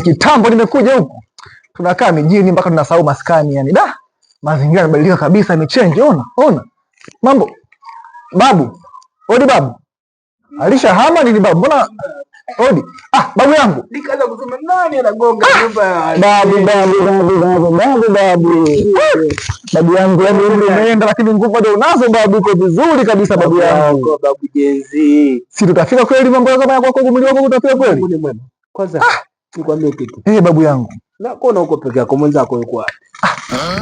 Kitambo nimekuja huku. Tunakaa mijini mpaka tunasahau maskani yani. Da. Mazingira yamebadilika kabisa, yamechange. Ona. Mambo. Babu. Odi babu. Alishahama nini babu? Mbona odi? Babu yangu. Nikaanza kusema nani anagonga nyumba ya babu. Babu yangu umeenda lakini nguvu bado unazo babu, uko vizuri kabisa babu yangu. Babu jenzi. Si tutafika kweli mambo kama yako kwa mwili wako utafika kweli? Mungu ni mwema. Kwanza nikwambie kitu. Babu yangu. Na kuona uko peke yako, mwenzako yuko wapi?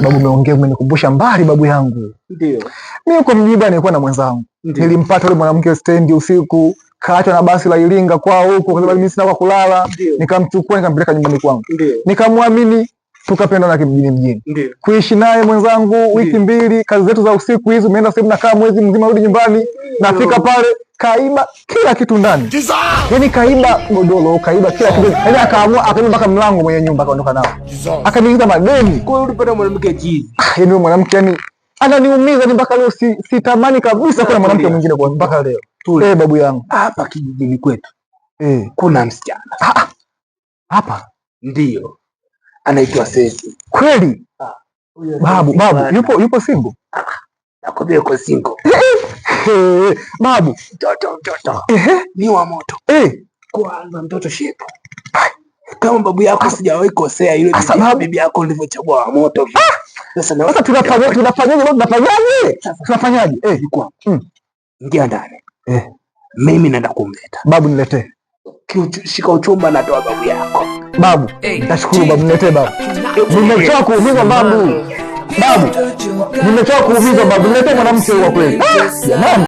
Babu umeongea, umenikumbusha mbali babu yangu. Ndio. Mimi uko mjini nilikuwa na mwenzangu. Nilimpata yule mwanamke stendi usiku, kaachwa na basi la Iringa kwao huko kwa sababu mimi sina kwa kulala. Nikamchukua nikampeleka nyumbani kwangu. Nikamwamini, tukapendana mjini. Kuishi naye mwenzangu wiki mbili, kazi zetu za usiku hizo, umeenda sehemu nakaa mwezi mzima, rudi nyumbani, nafika pale kaiba kila kitu ndani. Yaani kaiba godoro, kaiba kila kitu. Yaani akaamua akaiba mpaka mlango mwenye nyumba akaondoka nao. Akaniingiza madeni. Kwa hiyo ulipata mwanamke chizi. Yaani mwanamke yani ananiumiza ni mpaka leo sitamani kabisa kuna mwanamke mwingine kwa mpaka leo. Babu yangu. Hapa kijijini kwetu. Kuna msichana. Hapa ndio. Anaitwa Sesi. Kweli? Babu, yupo single? Nakwambia yuko single. Babu, mtoto. Ni wa moto. Kwanza mtoto shepu. Kama babu yako sijawahi kosea, yule bibi yako ulivyochagua wa moto. Sasa tunafanyaje? Ingia ndani. Mimi naenda kumleta. Babu niletee. Shika uchumba natoa babu yako. Babu, nashukuru babu, niletee babu. Nimechoka kuumizwa babu. Nimechoka kuumizwa babu, niletee mwanamke wa kweli. Jamani.